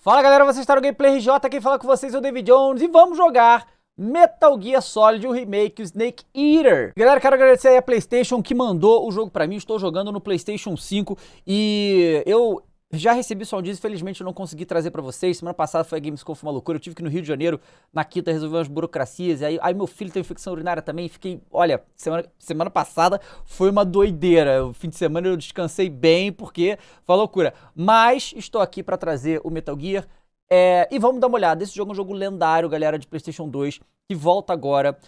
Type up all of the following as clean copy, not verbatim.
Fala galera, vocês estão no GameplayRJ, quem fala com vocês é o Davy Jones e vamos jogar Metal Gear Solid, o remake, o Snake Eater. Galera, quero agradecer aí a PlayStation que mandou o jogo pra mim, estou jogando no PlayStation 5 e eu já recebi só um dia, infelizmente eu não consegui trazer pra vocês. Semana passada foi a Gamescom, foi uma loucura, eu tive que ir no Rio de Janeiro, na quinta, resolver umas burocracias, e aí meu filho teve infecção urinária também, fiquei, olha, semana passada foi uma doideira, o fim de semana eu descansei bem, porque foi uma loucura. Mas estou aqui pra trazer o Metal Gear, e vamos dar uma olhada. Esse jogo é um jogo lendário, galera, de PlayStation 2, que volta agora.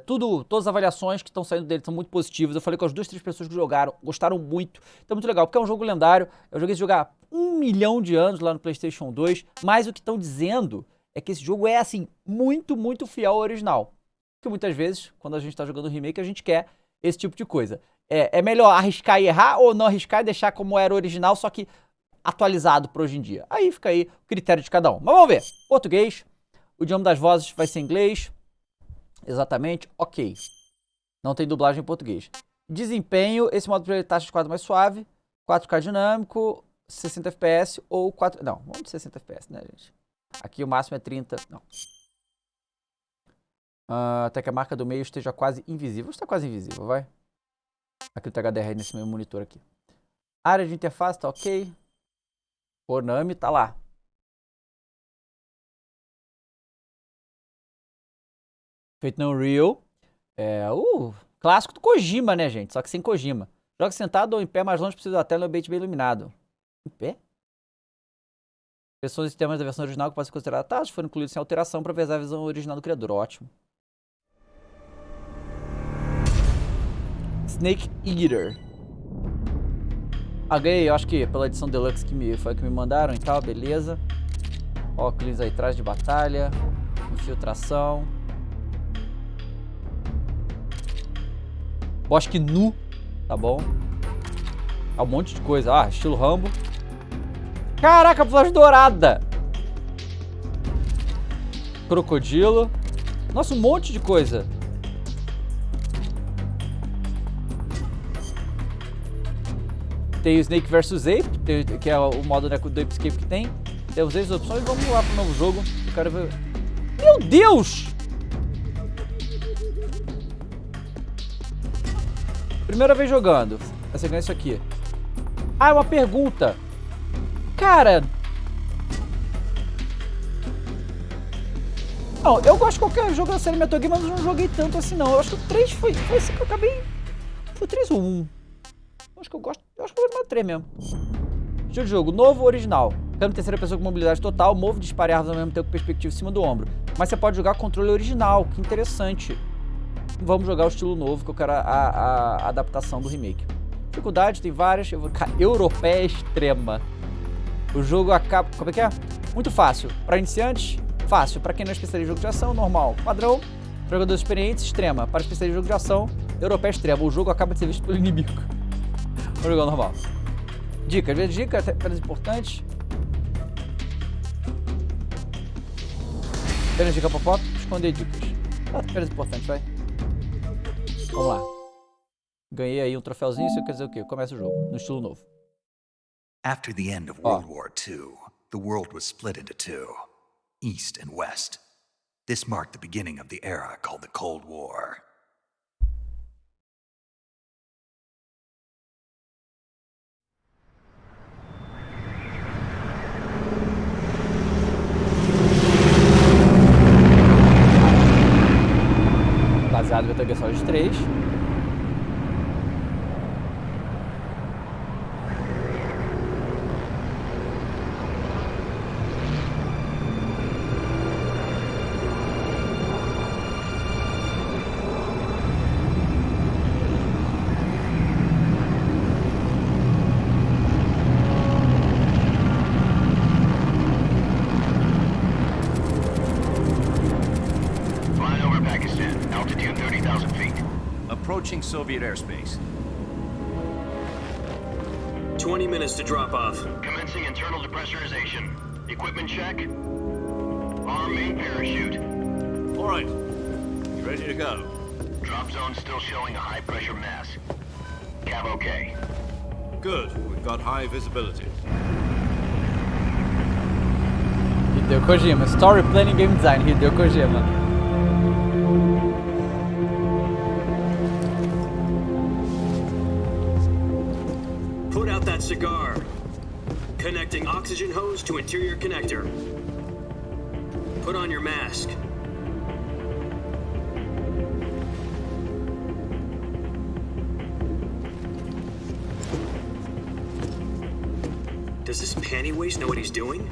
Todas as avaliações que estão saindo dele são muito positivas. Eu falei com as 2, 3 pessoas que jogaram, gostaram muito. Então é muito legal, porque é um jogo lendário. Eu joguei esse jogo há 1 milhão de anos lá no PlayStation 2, mas o que estão dizendo é que esse jogo é, assim, muito, muito fiel ao original. Porque muitas vezes, quando a gente está jogando remake, a gente quer esse tipo de coisa. É melhor arriscar e errar ou não arriscar e deixar como era o original, só que atualizado para hoje em dia. Aí fica aí o critério de cada um. Mas vamos ver. Português, o idioma das vozes vai ser inglês. Exatamente, ok. Não tem dublagem em português. Desempenho, esse modo de taxa de quadro mais suave, 4K dinâmico, 60 FPS ou 4... Não, vamos de 60 FPS, né, gente? Aqui o máximo é 30, não. Até que a marca do meio esteja quase invisível. Está quase invisível, vai. Aqui o HDR nesse meu monitor aqui. Área de interface, tá ok. Konami, tá lá. Feito no Unreal. Clássico do Kojima, né, gente? Só que sem Kojima. Joga sentado ou em pé, mais longe precisa da tela e um ambiente bem iluminado. Em pé? Versões e sistemas da versão original que podem ser consideradas taxas foram incluídos sem alteração para ver a visão original do criador. Ótimo. Snake Eater. Ganhei, eu acho que pela edição Deluxe que foi a que me mandaram e tal, beleza. Óculos aí, traje de batalha. Infiltração. Bosque nu, tá bom? Um monte de coisa. Estilo Rambo. Caraca, flash dourada. Crocodilo. Nossa, um monte de coisa. Tem o Snake vs Ape, que é o modo, né, do Ape Escape que tem. Temos as opções. Vamos lá pro novo jogo. Eu quero ver. Meu Deus! Primeira vez jogando. Você ganha isso aqui. É uma pergunta. Cara. Não, eu gosto de qualquer jogo da série Metal Gear, mas eu não joguei tanto assim não. Eu acho que o 3 foi assim que eu acabei. Foi o 3 ou 1? Acho que eu gosto mais do 3 mesmo. Estilo de jogo, novo ou original. Câmera terceira pessoa com mobilidade total, move, dispara e armas ao mesmo tempo com perspectiva em cima do ombro. Mas você pode jogar com controle original, que interessante. Vamos jogar o estilo novo, que eu quero a adaptação do remake. Dificuldade, tem várias. Eu vou ficar europeia extrema. O jogo acaba... Como é que é? Muito fácil. Para iniciantes, fácil. Para quem não é especialista em jogo de ação, normal. Padrão. Para jogadores experientes, extrema. Para especialista em jogo de ação, europeia extrema. O jogo acaba de ser visto pelo inimigo. Vamos jogar normal. Dicas, apenas importantes. Apenas dica pop-up, esconder dicas. Apenas importante, vai. Vamos lá. Ganhei aí um troféuzinho, isso quer dizer o quê? Começa o jogo, no estilo novo. After the end of World War II, the world was split into two, East and West. This marked the beginning of the era called the Cold War. Baseado no Metal Gear Solid 3. Approaching Soviet airspace. 20 minutes to drop off. Commencing internal depressurization. Equipment check. Arm main parachute. All right. You ready to go? Drop zone still showing a high pressure mass. Cav okay. Good. We've got high visibility. Hideo Kojima. Story Planning Game Design, Hideo Kojima. Put out that cigar. Connecting oxygen hose to interior connector. Put on your mask. Does this panty waste know what he's doing?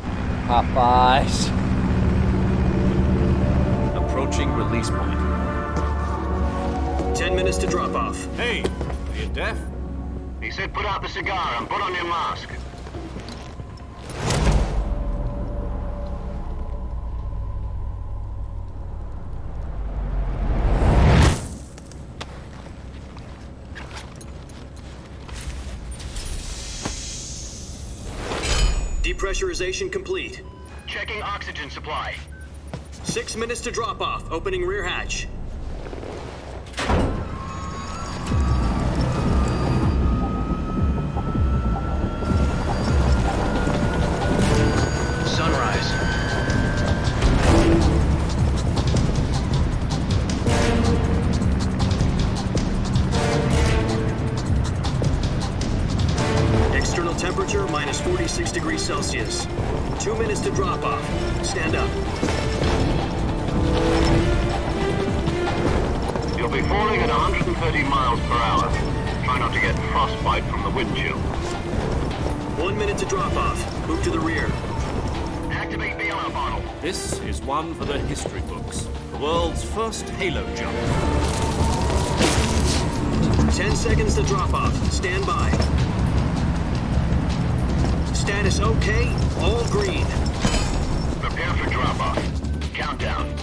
Rapaz. Approaching release point. 10 minutes to drop off. Hey, are you deaf? He said put out the cigar and put on your mask. Depressurization complete. Checking oxygen supply. 6 minutes to drop off. Opening rear hatch. Sunrise. External temperature minus 46 degrees Celsius. 2 minutes to drop off. Stand up. You'll be falling at 130 miles per hour. Try not to get frostbite from the wind chill. 1 minute to drop off. Move to the rear. Activate bailout bottle. This is one for the history books. The world's first halo jump. 10 seconds to drop off. Stand by. Status okay. All green. Prepare for drop-off. Countdown.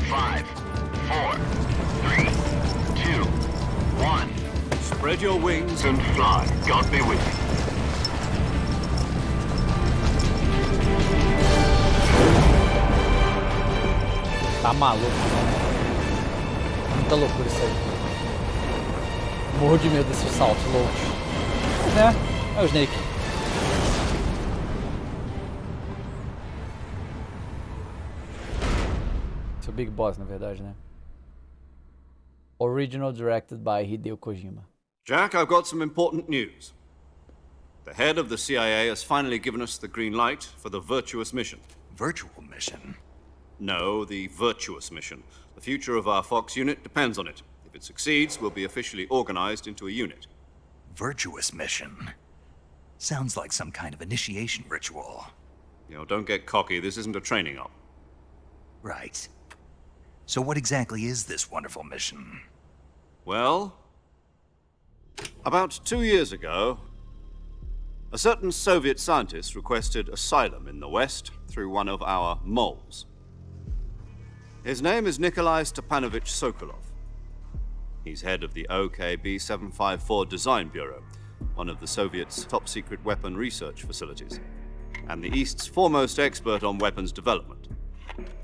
5, 4, 3, 2, 1. Spread your wings And fly. God be with you. Tá maluco. Muita loucura isso aí. Morro de medo desses saltos loucos. É o Snake. Esse é o Big Boss, na verdade, né? Original directed by Hideo Kojima. Jack, I've got some important news. The head of the CIA has finally given us the green light for the virtuous mission. Virtual mission? No, the virtuous mission. The future of our Fox unit depends on it. If it succeeds, we'll be officially organized into a unit. Virtuous mission? Sounds like some kind of initiation ritual. You know, don't get cocky. This isn't a training op. Right. So what exactly is this wonderful mission? Well, about 2 years ago, a certain Soviet scientist requested asylum in the West through one of our moles. His name is Nikolai Stepanovich Sokolov. He's head of the OKB 754 Design Bureau, one of the Soviets' top-secret weapon research facilities, and the East's foremost expert on weapons development.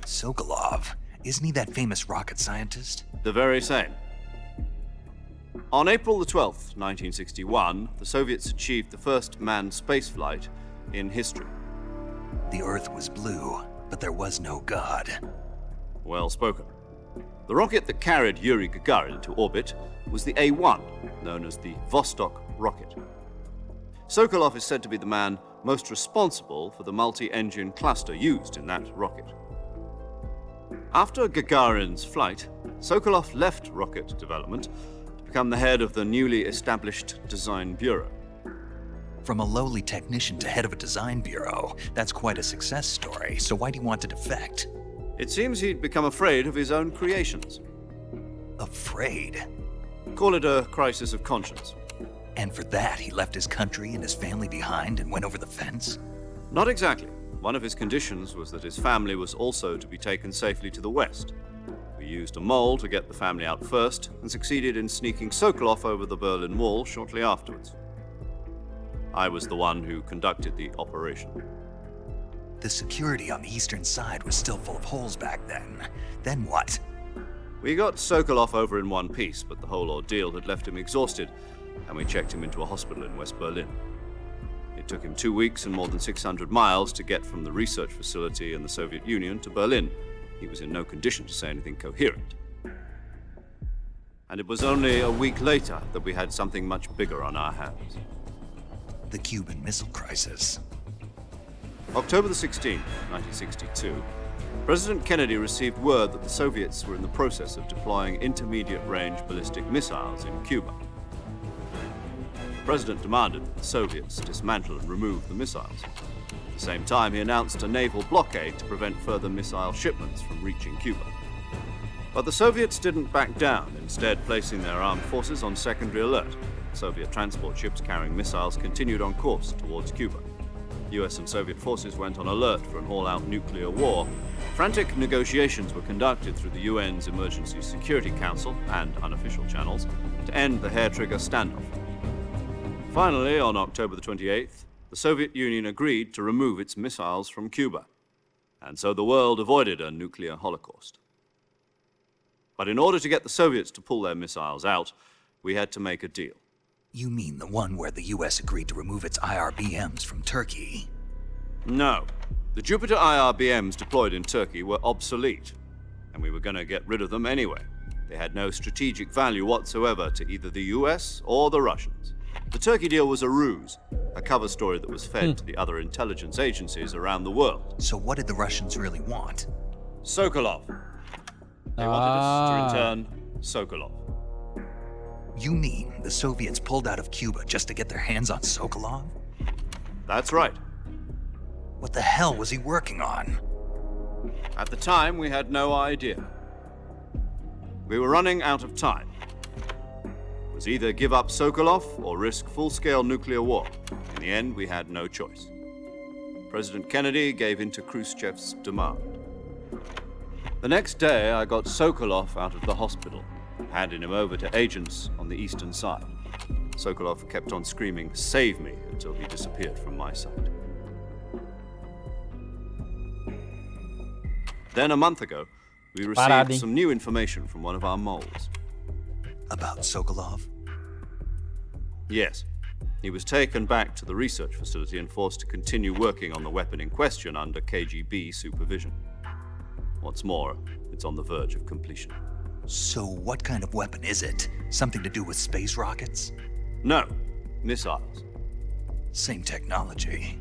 Sokolov? Isn't he that famous rocket scientist? The very same. On April the 12th, 1961, the Soviets achieved the first manned spaceflight in history. The Earth was blue, but there was no God. Well spoken. The rocket that carried Yuri Gagarin to orbit was the A-1, known as the Vostok rocket. Sokolov is said to be the man most responsible for the multi-engine cluster used in that rocket. After Gagarin's flight, Sokolov left rocket development to become the head of the newly established Design Bureau. From a lowly technician to head of a design bureau, that's quite a success story, so why'd he want to defect? It seems he'd become afraid of his own creations. Afraid? Call it a crisis of conscience. And for that, he left his country and his family behind and went over the fence? Not exactly. One of his conditions was that his family was also to be taken safely to the West. We used a mole to get the family out first and succeeded in sneaking Sokolov over the Berlin Wall shortly afterwards. I was the one who conducted the operation. The security on the eastern side was still full of holes back then. Then what? We got Sokolov over in one piece, but the whole ordeal had left him exhausted, and we checked him into a hospital in West Berlin. It took him 2 weeks and more than 600 miles to get from the research facility in the Soviet Union to Berlin. He was in no condition to say anything coherent. And it was only a week later that we had something much bigger on our hands. The Cuban Missile Crisis. October the 16th, 1962, President Kennedy received word that the Soviets were in the process of deploying intermediate-range ballistic missiles in Cuba. The President demanded that the Soviets dismantle and remove the missiles. At the same time, he announced a naval blockade to prevent further missile shipments from reaching Cuba. But the Soviets didn't back down, instead placing their armed forces on secondary alert. Soviet transport ships carrying missiles continued on course towards Cuba. US and Soviet forces went on alert for an all-out nuclear war. Frantic negotiations were conducted through the UN's Emergency Security Council and unofficial channels to end the hair-trigger standoff. Finally, on October the 28th, the Soviet Union agreed to remove its missiles from Cuba. And so the world avoided a nuclear holocaust. But in order to get the Soviets to pull their missiles out, we had to make a deal. You mean the one where the US agreed to remove its IRBMs from Turkey? No. The Jupiter IRBMs deployed in Turkey were obsolete, and we were going to get rid of them anyway. They had no strategic value whatsoever to either the US or the Russians. The Turkey deal was a ruse, a cover story that was fed to the other intelligence agencies around the world. So what did the Russians really want? Sokolov. They wanted us to return Sokolov. You mean the Soviets pulled out of Cuba just to get their hands on Sokolov? That's right. What the hell was he working on? At the time, we had no idea. We were running out of time. It was either give up Sokolov or risk full-scale nuclear war. In the end, we had no choice. President Kennedy gave in to Khrushchev's demand. The next day, I got Sokolov out of the hospital, handing him over to agents on the eastern side. Sokolov kept on screaming, "Save me," until he disappeared from my sight. Then a month ago, we received some new information from one of our moles. About Sokolov? Yes. He was taken back to the research facility and forced to continue working on the weapon in question under KGB supervision. What's more, it's on the verge of completion. So what kind of weapon is it? Something to do with space rockets? No, missiles. Same technology.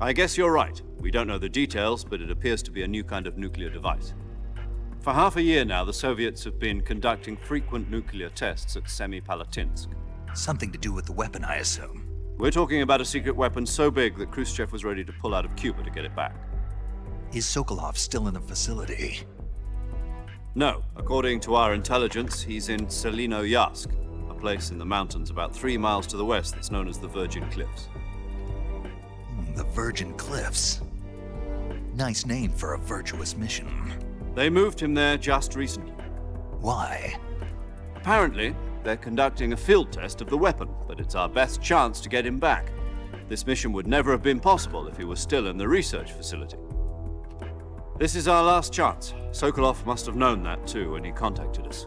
I guess you're right. We don't know the details, but it appears to be a new kind of nuclear device. For half a year now, the Soviets have been conducting frequent nuclear tests at Semipalatinsk. Something to do with the weapon, I assume. We're talking about a secret weapon so big that Khrushchev was ready to pull out of Cuba to get it back. Is Sokolov still in the facility? No. According to our intelligence, he's in Selinoyarsk, a place in the mountains about 3 miles to the west that's known as the Virgin Cliffs. The Virgin Cliffs. Nice name for a virtuous mission. They moved him there just recently. Why? Apparently, they're conducting a field test of the weapon, but it's our best chance to get him back. This mission would never have been possible if he was still in the research facility. This is our last chance. Sokolov must have known that too when he contacted us.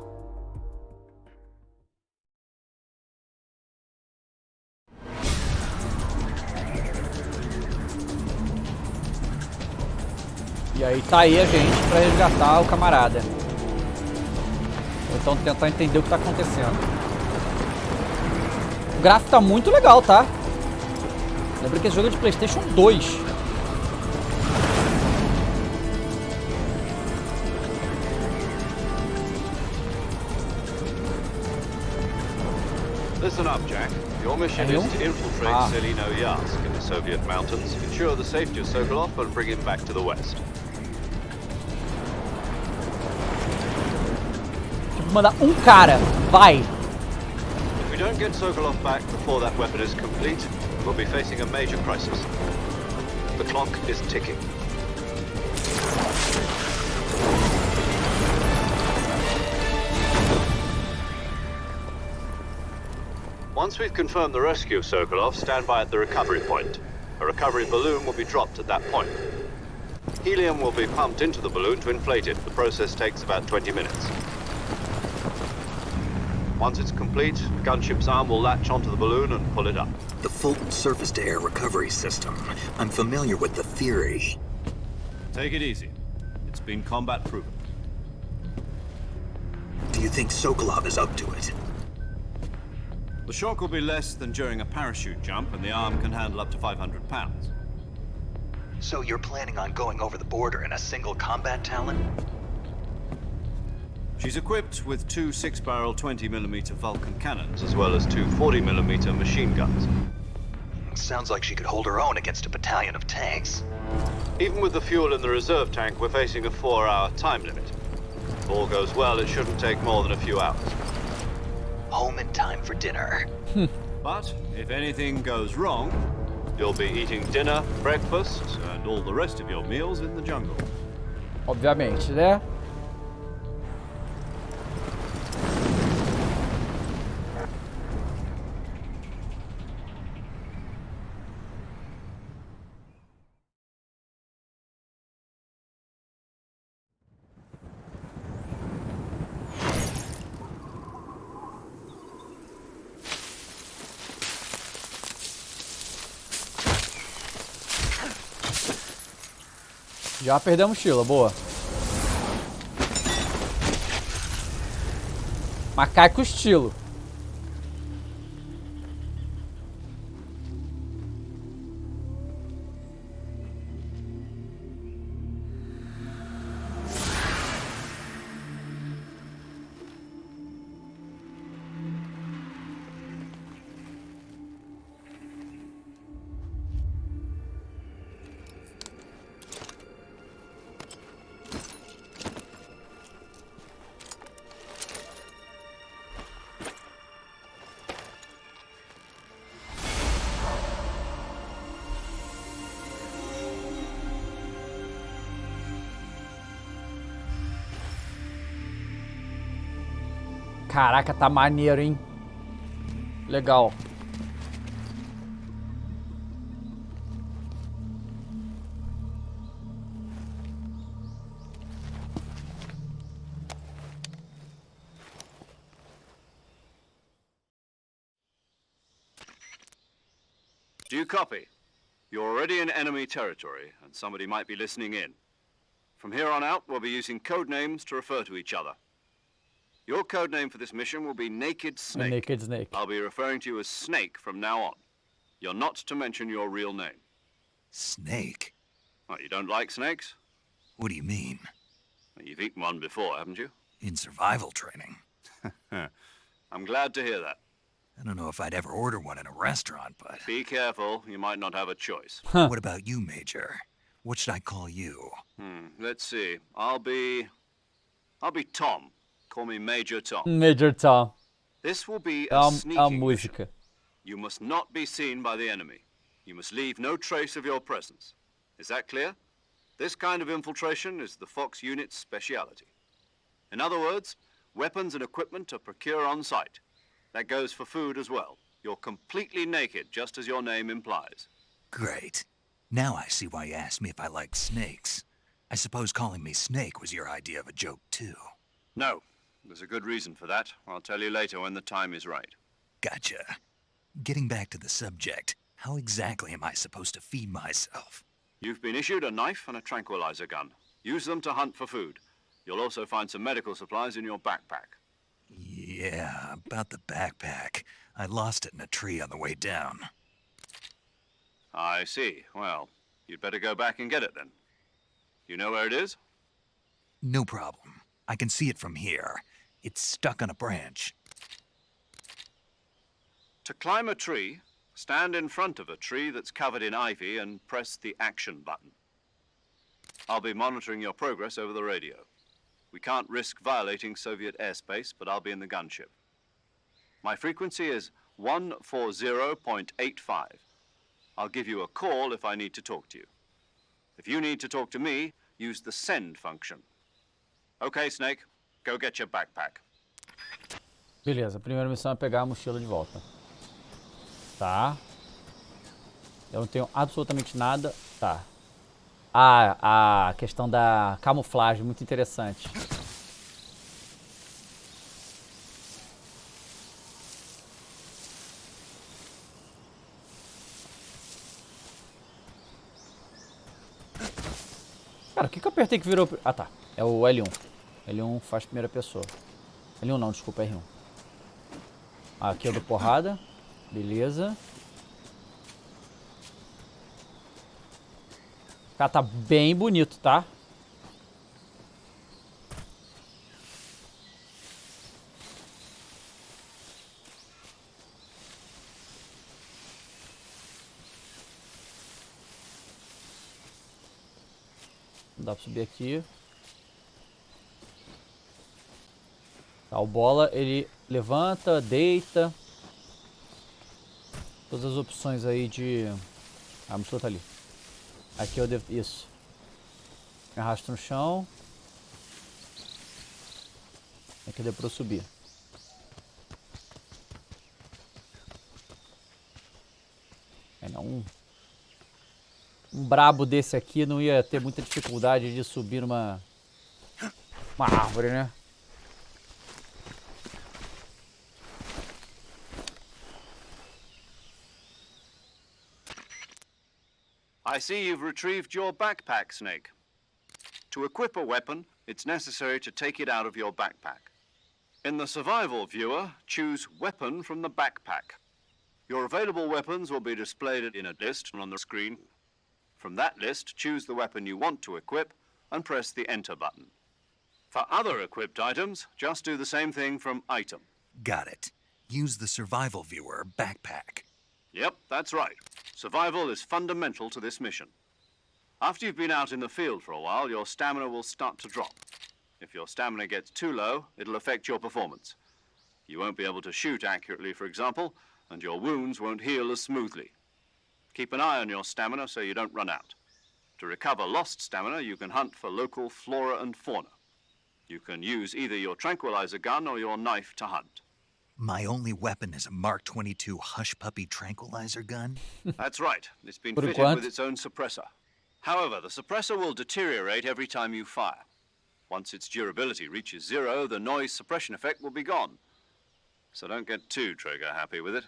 E aí tá aí a gente pra resgatar o camarada. Ou então tentar entender o que tá acontecendo. O gráfico tá muito legal, tá? Lembra que esse jogo é de PlayStation 2. Listen up, Jack. Your mission is to infiltrate Selinoyarsk in the Soviet mountains, ensure the safety of Sokolov, and bring him back to the west. Mandar cara, vai. If we don't get Sokolov back before that weapon is complete, we'll be facing a major crisis. The clock is ticking. Once we've confirmed the rescue of Sokolov, stand by at the recovery point. A recovery balloon will be dropped at that point. Helium will be pumped into the balloon to inflate it. The process takes about 20 minutes. Once it's complete, the gunship's arm will latch onto the balloon and pull it up. The full surface-to-air recovery system. I'm familiar with the theory. Take it easy. It's been combat proven. Do you think Sokolov is up to it? The shock will be less than during a parachute jump, and the arm can handle up to 500 pounds. So you're planning on going over the border in a single combat Talon? She's equipped with two 6-barrel 20mm Vulcan cannons, as well as two 40mm machine guns. Sounds like she could hold her own against a battalion of tanks. Even with the fuel in the reserve tank, we're facing a 4-hour time limit. If all goes well, it shouldn't take more than a few hours. Home in time for dinner. But if anything goes wrong, you'll be eating dinner, breakfast, and all the rest of your meals in the jungle. Obviamente, né? Já perdemos mochila, boa. Mas cai com estilo. Caraca, tá maneiro, hein? Legal. Do you copy? You're already in enemy territory, and somebody might be listening in. From here on out, we'll be using code names to refer to each other. Your code name for this mission will be Naked Snake. Naked Snake. I'll be referring to you as Snake from now on. You're not to mention your real name. Snake? Oh, you don't like snakes? What do you mean? Well, you've eaten one before, haven't you? In survival training. I'm glad to hear that. I don't know if I'd ever order one in a restaurant, but... Be careful, you might not have a choice. What about you, Major? What should I call you? Let's see. I'll be Tom. Call me Major Tom. Major Tom. This will be É a uma sneaking música. mission. You must not be seen by the enemy. You must leave no trace of your presence. Is that clear? This kind of infiltration is the Fox unit's speciality. In other words, weapons and equipment are procured on site. That goes for food as well. You're completely naked, just as your name implies. Great. Now I see why you asked me if I like snakes. I suppose calling me Snake was your idea of a joke, too. No. There's a good reason for that. I'll tell you later when the time is right. Gotcha. Getting back to the subject, how exactly am I supposed to feed myself? You've been issued a knife and a tranquilizer gun. Use them to hunt for food. You'll also find some medical supplies in your backpack. Yeah, about the backpack. I lost it in a tree on the way down. I see. Well, you'd better go back and get it then. You know where it is? No problem. I can see it from here. It's stuck on a branch. To climb a tree, stand in front of a tree that's covered in ivy and press the action button. I'll be monitoring your progress over the radio. We can't risk violating Soviet airspace, but I'll be in the gunship. My frequency is 140.85. I'll give you a call if I need to talk to you. If you need to talk to me, use the send function. Okay, Snake, go get your backpack. Beleza, a primeira missão é pegar a mochila de volta. Tá. Eu não tenho absolutamente nada. Tá. Ah, a questão da camuflagem, muito interessante. Cara, o que eu apertei que virou... Ah, tá. É o L1. L1 faz primeira pessoa. L1 não, desculpa, R1. Aqui eu dou porrada. Beleza. Cara, tá bem bonito, tá? Não dá pra subir aqui. Tá, o bola, ele levanta, deita. Todas as opções aí de... Ah, a mochila tá ali. Aqui eu devo... Isso. Me arrasto no chão. Aqui deu pra eu subir. É, não. Um brabo desse aqui não ia ter muita dificuldade de subir numa... Uma árvore, né? I see you've retrieved your backpack, Snake. To equip a weapon, it's necessary to take it out of your backpack. In the survival viewer, choose Weapon from the backpack. Your available weapons will be displayed in a list on the screen. From that list, choose the weapon you want to equip and press the Enter button. For other equipped items, just do the same thing from Item. Got it. Use the survival viewer backpack. Yep, that's right. Survival is fundamental to this mission. After you've been out in the field for a while, your stamina will start to drop. If your stamina gets too low, it'll affect your performance. You won't be able to shoot accurately, for example, and your wounds won't heal as smoothly. Keep an eye on your stamina so you don't run out. To recover lost stamina, you can hunt for local flora and fauna. You can use either your tranquilizer gun or your knife to hunt. My only weapon is a Mark 22 Hush Puppy tranquilizer gun? That's right. It's been Por fitted enquanto. with its own suppressor. However, the suppressor will deteriorate every time you fire. Once its durability reaches 0, the noise suppression effect will be gone. So don't get too trigger happy with it.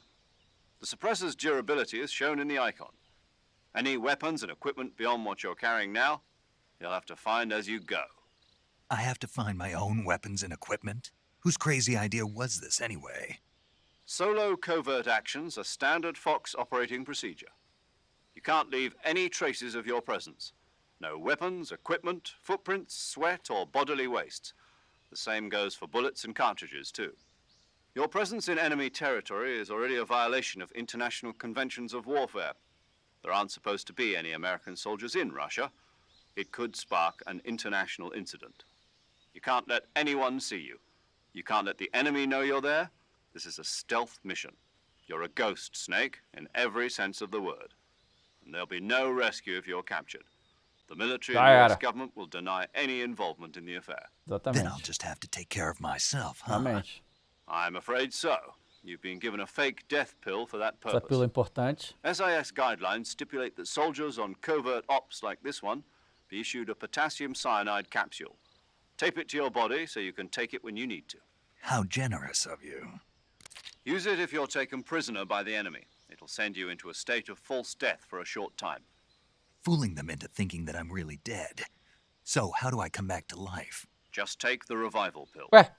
The suppressor's durability is shown in the icon. Any weapons and equipment beyond what you're carrying now, you'll have to find as you go. I have to find my own weapons and equipment? Whose crazy idea was this anyway? Solo covert actions are standard Fox operating procedure. You can't leave any traces of your presence. No weapons, equipment, footprints, sweat, or bodily waste. The same goes for bullets and cartridges, too. Your presence in enemy territory is already a violation of international conventions of warfare. There aren't supposed to be any American soldiers in Russia. It could spark an international incident. You can't let anyone see you. You can't let the enemy know you're there. This is a stealth mission. You're a ghost, Snake, in every sense of the word. And there'll be no rescue if you're captured. The military and US government will deny any involvement in the affair. Then I'll just have to take care of myself, huh? Exatamente. I'm afraid so. You've been given a fake death pill for that Essa purpose. pílula importante. SIS guidelines stipulate that soldiers on covert ops like this one be issued a potassium cyanide capsule. Tape it to your body so you can take it when you need to. How generous of you. Use it if you're taken prisoner by the enemy. It'll send you into a state of false death for a short time. Fooling them into thinking that I'm really dead. So, how do I come back to life? Just take the revival pill. Ué,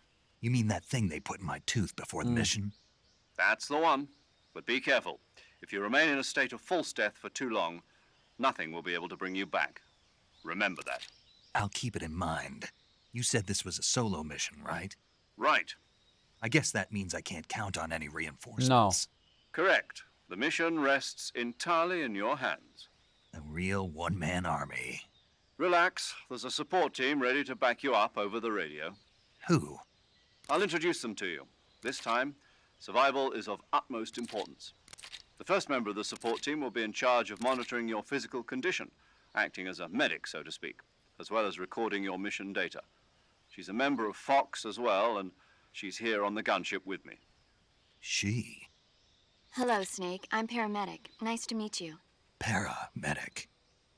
You mean that thing they put in my tooth before the mission? That's the one. But be careful. If you remain in a state of false death for too long, nothing will be able to bring you back. Remember that. I'll keep it in mind. You said this was a solo mission, right? Right. I guess that means I can't count on any reinforcements. No. Correct. The mission rests entirely in your hands. A real one-man army. Relax. There's a support team ready to back you up over the radio. Who? I'll introduce them to you. This time, survival is of utmost importance. The first member of the support team will be in charge of monitoring your physical condition, acting as a medic, so to speak, as well as recording your mission data. She's a member of Fox as well, and she's here on the gunship with me. She. Hello, Snake. I'm paramedic. Nice to meet you. Paramedic.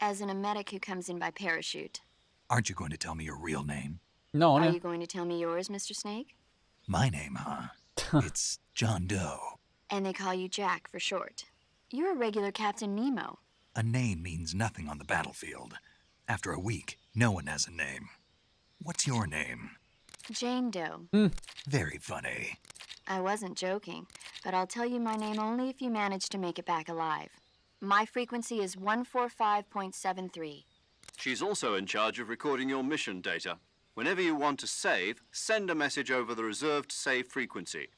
As in a medic who comes in by parachute. Aren't you going to tell me your real name? não, Are né? you going to tell me yours, Mr. Snake? My name, huh? It's John Doe. And they call you Jack for short. You're a regular Captain Nemo. A name means nothing on the battlefield. After a week, No one has a name. What's your name? Jane Doe. Very funny. I wasn't joking, but I'll tell you my name only if you manage to make it back alive. My frequency is 145.73. She's also in charge of recording your mission data. Whenever you want to save, send a message over the reserved save frequency,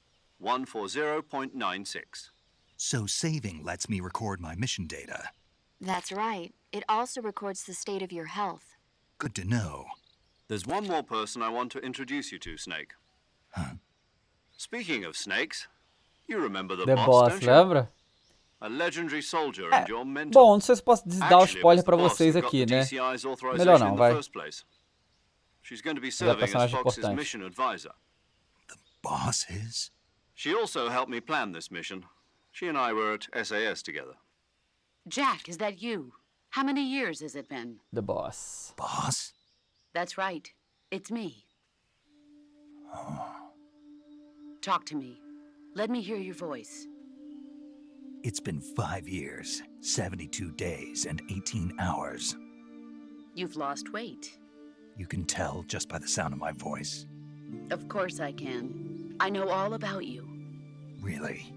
140.96. So saving lets me record my mission data. That's right. It also records the state of your health. Good to know. There's one more person I want to introduce you to, Snake. Huh? Speaking of snakes, you remember the The boss, Boss, don't you? lembra? A legendary soldier and your mentor. Bom, não sei se posso dar o Actually, it spoiler was pra the boss vocês who got aqui, the né? DCI's authorization Melhor não, in the vai. first place. She's going to be Ele é serving as personagem Fox's importante. mission advisor. The boss is? She also helped me plan this mission. She and I were at SAS together. Jack, is that you? How many years has it been? The Boss. Boss? That's right. It's me. Talk to me. Let me hear your voice. It's been 5 years, 72 days, and 18 hours. You've lost weight. You can tell just by the sound of my voice. Of course I can. I know all about you. Really?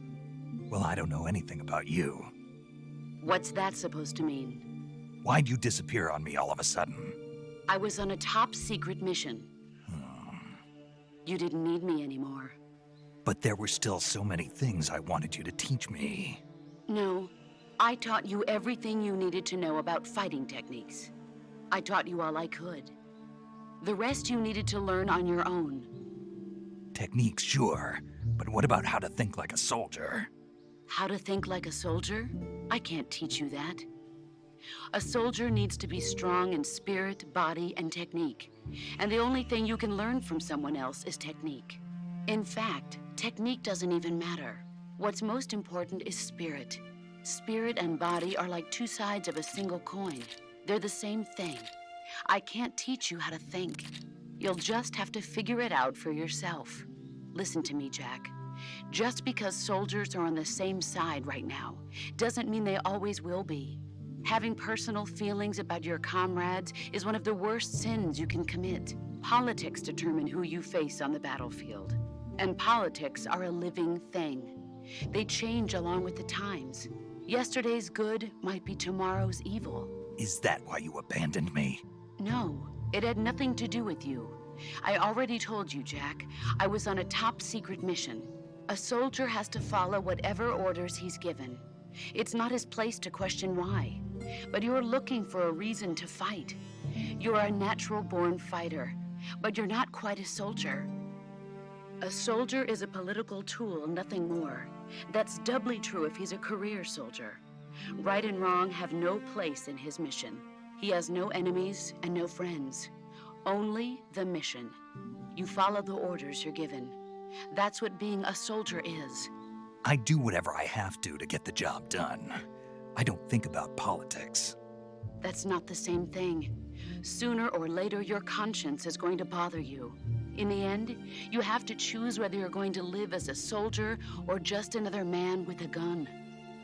Well, I don't know anything about you. What's that supposed to mean? Why'd you disappear on me all of a sudden? I was on a top secret mission. You didn't need me anymore. But there were still so many things I wanted you to teach me. No, I taught you everything you needed to know about fighting techniques. I taught you all I could. The rest you needed to learn on your own. Techniques, sure. But what about how to think like a soldier? How to think like a soldier? I can't teach you that. A soldier needs to be strong in spirit, body, and technique. And the only thing you can learn from someone else is technique. In fact, technique doesn't even matter. What's most important is spirit. Spirit and body are like two sides of a single coin. They're the same thing. I can't teach you how to think. You'll just have to figure it out for yourself. Listen to me, Jack. Just because soldiers are on the same side right now doesn't mean they always will be. Having personal feelings about your comrades is one of the worst sins you can commit. Politics determine who you face on the battlefield. And politics are a living thing. They change along with the times. Yesterday's good might be tomorrow's evil. Is that why you abandoned me? No, it had nothing to do with you. I already told you, Jack. I was on a top secret mission. A soldier has to follow whatever orders he's given. It's not his place to question why. But you're looking for a reason to fight. You're a natural-born fighter, but you're not quite a soldier. A soldier is a political tool, nothing more. That's doubly true if he's a career soldier. Right and wrong have no place in his mission. He has no enemies and no friends. Only the mission. You follow the orders you're given. That's what being a soldier is. I do whatever I have to get the job done. I don't think about politics. That's not the same thing. Sooner or later, your conscience is going to bother you. In the end, you have to choose whether you're going to live as a soldier or just another man with a gun.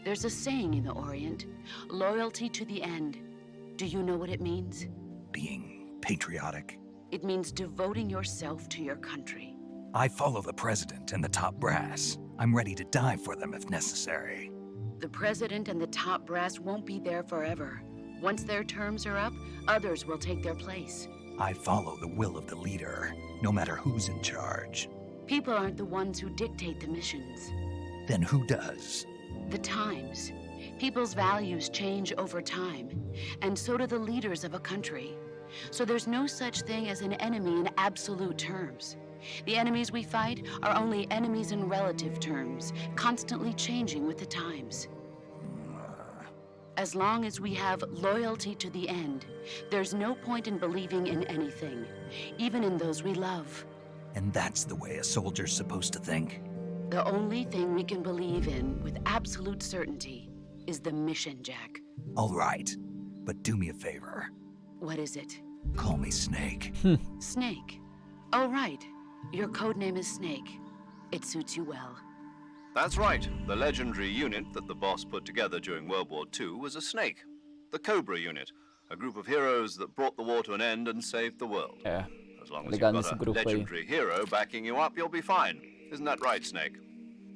There's a saying in the Orient, loyalty to the end. Do you know what it means? Being patriotic. It means devoting yourself to your country. I follow the president and the top brass. I'm ready to die for them if necessary. The president and the top brass won't be there forever. Once their terms are up, others will take their place. I follow the will of the leader, no matter who's in charge. People aren't the ones who dictate the missions. Then who does? The times. People's values change over time, and so do the leaders of a country. So there's no such thing as an enemy in absolute terms. The enemies we fight are only enemies in relative terms, constantly changing with the times. As long as we have loyalty to the end, there's no point in believing in anything, even in those we love. And that's the way a soldier's supposed to think? The only thing we can believe in with absolute certainty is the mission, Jack. All right, but do me a favor. What is it? Call me Snake. Snake. Oh, right. Your code name is Snake. It suits you well. That's right. The legendary unit that the boss put together during World War II was a snake. The Cobra unit. a group of heroes that brought the war to an end and saved the world. É, As long as you've ligado got nesse a grupo aí. legendary hero backing you up, you'll be fine. Isn't that right, Snake?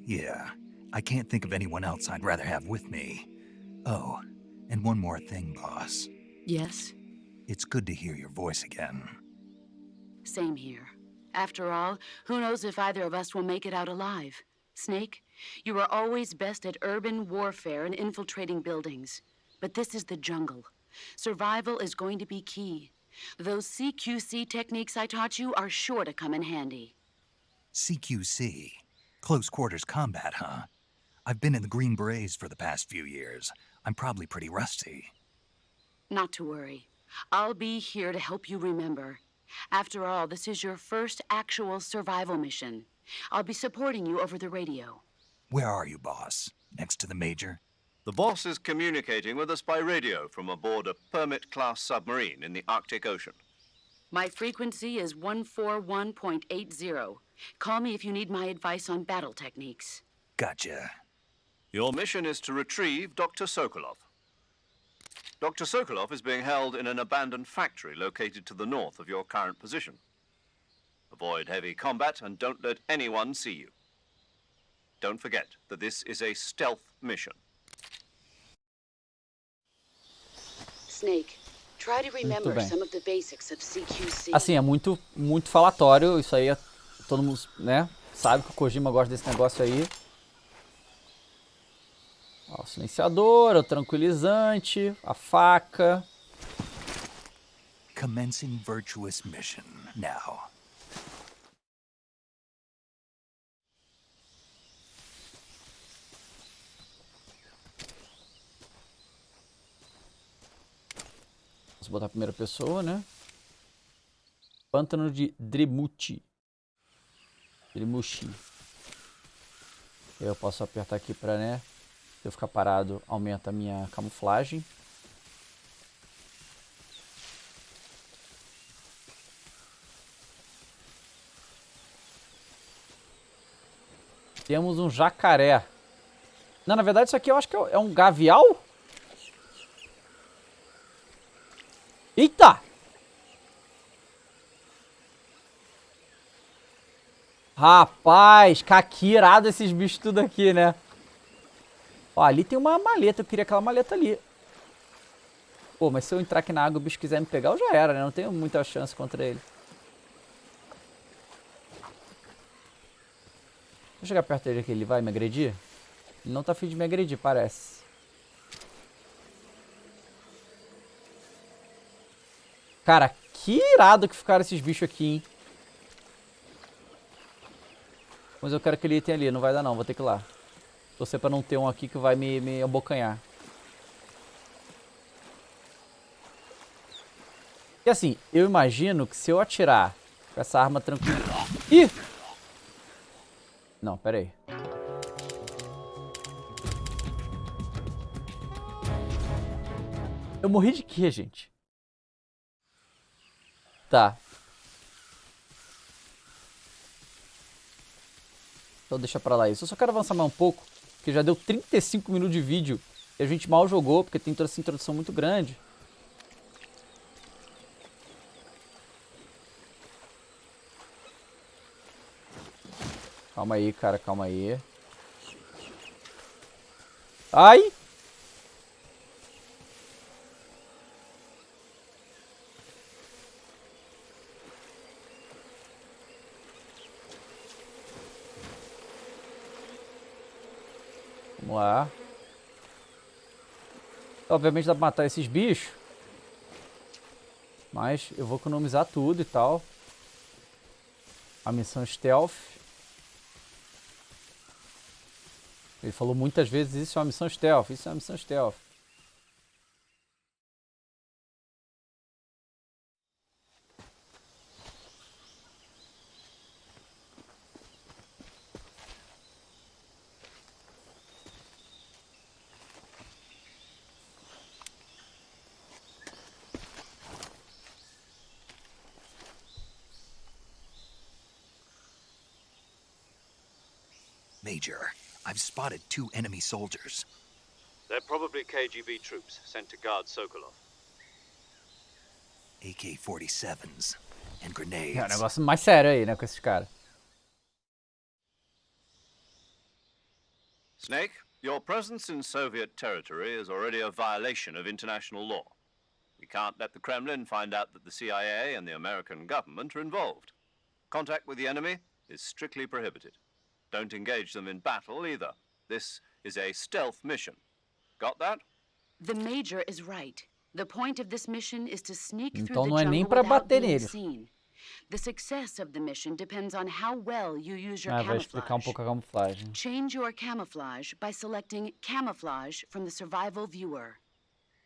Yeah, I can't think of anyone else I'd rather have with me. Oh, and one more thing, boss. Yes? It's good to hear your voice again. Same here. After all, who knows if either of us will make it out alive? Snake, you are always best at urban warfare and infiltrating buildings. But this is the jungle. Survival is going to be key. Those CQC techniques I taught you are sure to come in handy. CQC? Close quarters combat, huh? I've been in the Green Berets for the past few years. I'm probably pretty rusty. Not to worry. I'll be here to help you remember. After all, this is your first actual survival mission. I'll be supporting you over the radio. Where are you, boss? Next to the Major? The boss is communicating with us by radio from aboard a Permit-class submarine in the Arctic Ocean. My frequency is 141.80. Call me if you need my advice on battle techniques. Gotcha. Your mission is to retrieve Dr. Sokolov. Dr. Sokolov is being held in an abandoned factory located to the north of your current position. Avoid heavy combat and don't let anyone see you. Don't forget that this is a stealth mission. Snake, try to remember bem. some of the basics of CQC. Assim, é muito falatório. Isso aí, todo mundo, né, sabe que o Kojima gosta desse negócio aí. Ó, o silenciador, o tranquilizante, a faca. Commencing virtuous mission now. Vamos botar a primeira pessoa, né? Pântano de Dremuchi. Eu posso apertar aqui pra, né? Se eu ficar parado, aumenta a minha camuflagem. Temos um jacaré. Não, na verdade isso aqui eu acho que é um gavial? Eita! Rapaz, que irado esses bichos tudo aqui, né? Ó, ali tem uma maleta, eu queria aquela maleta ali. Pô, mas se eu entrar aqui na água e o bicho quiser me pegar, eu já era, né? Não tenho muita chance contra ele. Vou chegar perto dele aqui, ele vai me agredir? Ele não tá afim de me agredir, parece. Cara, que irado que ficaram esses bichos aqui, hein? Mas eu quero aquele item ali, não vai dar não, vou ter que ir lá. Torcer pra não ter um aqui que vai me abocanhar. E assim, eu imagino que se eu atirar com essa arma tranquila... Ih! Não, pera aí. Eu morri de quê, gente? Tá. Então deixa pra lá isso. Eu só quero avançar mais um pouco, porque já deu 35 minutos de vídeo e a gente mal jogou, porque tem toda essa introdução muito grande. Calma aí, cara, calma aí. Ai! Vamos lá. Obviamente dá pra matar esses bichos. Mas eu vou economizar tudo e tal. A missão stealth. Ele falou muitas vezes, isso é uma missão stealth, isso é uma missão stealth. Major, I've spotted 2 enemy soldiers. They're probably KGB troops sent to guard Sokolov. AK-47s and grenades. É um negócio mais sério aí, né, com esses caras. Snake, your presence in Soviet territory is already a violation of international law. We can't let the Kremlin find out that the CIA and the American government are involved. Contact with the enemy is strictly prohibited. Don't engage them in battle either. This is a stealth mission. Got that? The Major is right. The point of this mission is to sneak through Então the não é nem jungle pra without bater being neles. seen. The success of the mission depends on how well you use your Vai explicar camouflage. pouco a camuflagem. Change your camouflage by selecting Camouflage from the Survival Viewer.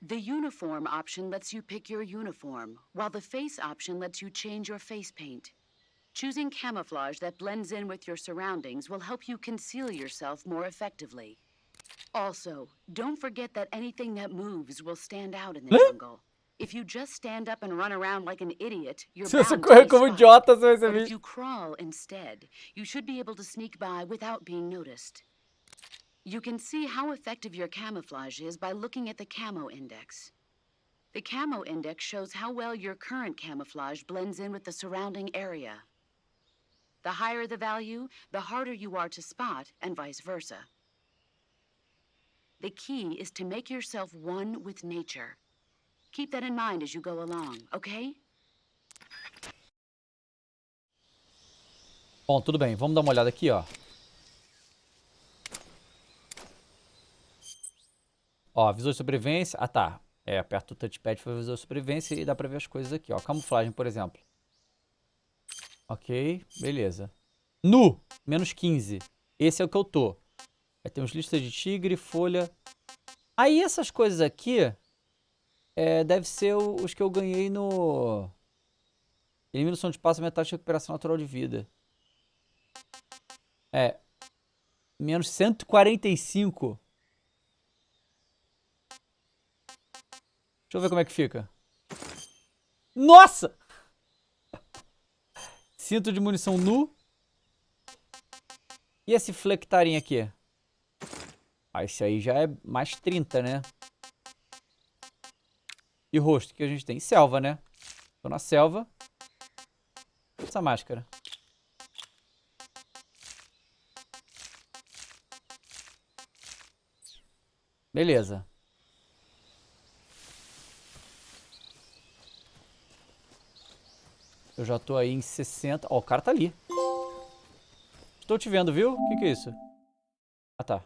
The Uniform option lets you pick your uniform, while the Face option lets you change your face paint. Choosing camouflage that blends in with your surroundings will help you conceal yourself more effectively. Also, don't forget that anything that moves will stand out in the jungle. If you just stand up and run around like an idiot, you're Se você bound to correr be como spotted. idiota, você vai ser But if visto. you crawl instead, you should be able to sneak by without being noticed. You can see how effective your camouflage is by looking at the Camo Index. The Camo Index shows how well your current camouflage blends in with the surrounding area. The higher the value, the harder you are to spot, and vice versa. The key is to make yourself one with nature. Keep that in mind as you go along, okay? Bom, tudo bem. Vamos dar uma olhada aqui, ó. Ó, visor de sobrevivência. Ah, tá. É, aperta o touchpad para visor de sobrevivência e dá pra ver as coisas aqui, ó. Camuflagem, por exemplo. Ok, beleza. Nu, menos 15. Esse é o que eu tô. Aí temos lista de tigre, folha. Aí essas coisas aqui... deve ser os que eu ganhei no... Elimina o som de passo, metade de recuperação natural de vida. Menos 145. Deixa eu ver como é que fica. Nossa! Cinto de munição nu. E esse flectarinho aqui? Ah, esse aí já é mais 30, né? E rosto, que a gente tem? Selva, né? Tô na selva. Essa máscara. Beleza. Eu já tô aí em 60. Ó, o cara tá ali. Estou te vendo, viu? O que é isso? Ah, tá.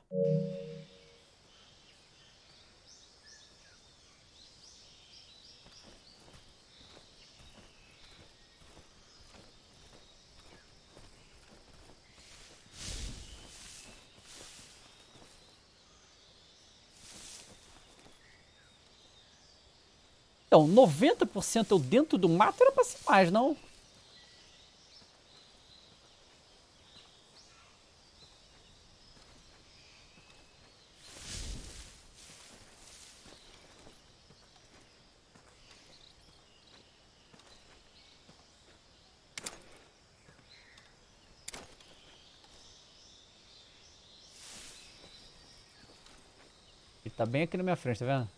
Então, 90% eu dentro do mato era pra ser mais, não? Ele tá bem aqui na minha frente, tá vendo?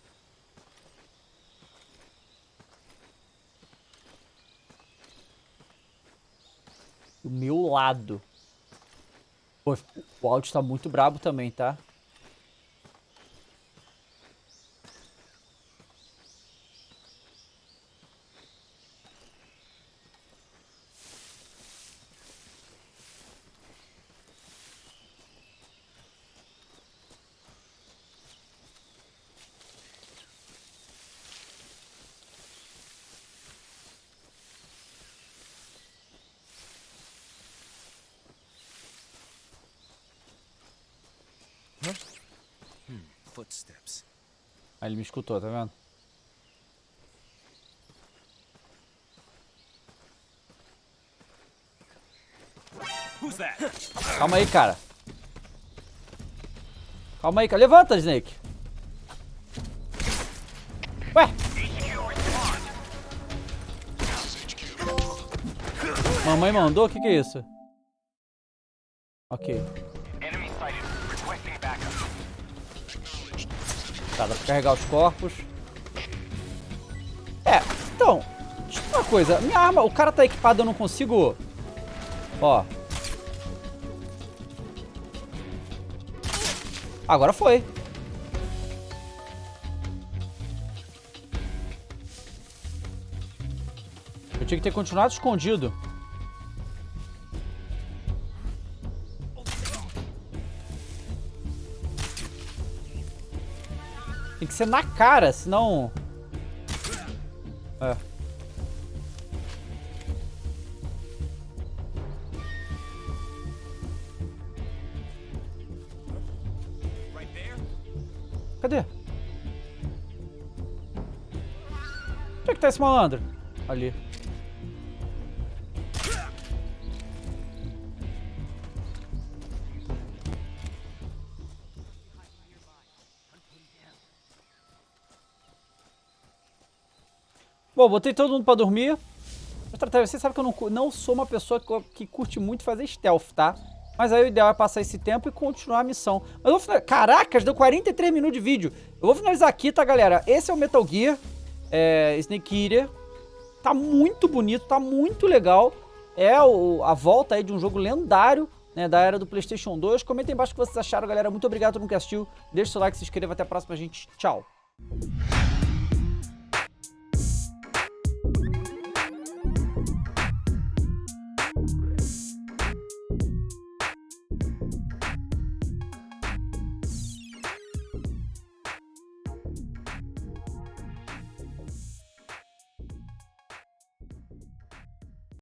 Do meu lado. Pô, o áudio tá muito brabo também, tá? Footsteps. Aí ele me escutou, tá vendo? Calma aí, cara. Calma aí, cara. Levanta, Snake. Ué. Mamãe mandou? O que é isso? Ok. Tá, dá pra carregar os corpos. Então, Uma coisa, minha arma, o cara tá equipado, eu não consigo... Ó. Agora foi. Eu tinha que ter continuado escondido. Tem que ser na cara, senão... É. Cadê? Onde é que tá esse malandro? Ali. Bom, botei todo mundo pra dormir. Estratégia, você sabe que eu não sou uma pessoa que curte muito fazer stealth, tá? Mas aí o ideal é passar esse tempo e continuar a missão. Mas eu vou finalizar... Caracas, deu 43 minutos de vídeo. Eu vou finalizar aqui, tá, galera? Esse é o Metal Gear Snake Eater. Tá muito bonito, tá muito legal. É a volta aí de um jogo lendário, né, da era do PlayStation 2. Comenta aí embaixo o que vocês acharam, galera. Muito obrigado a todo mundo que assistiu. Deixa o seu like, se inscreva. Até a próxima, gente. Tchau.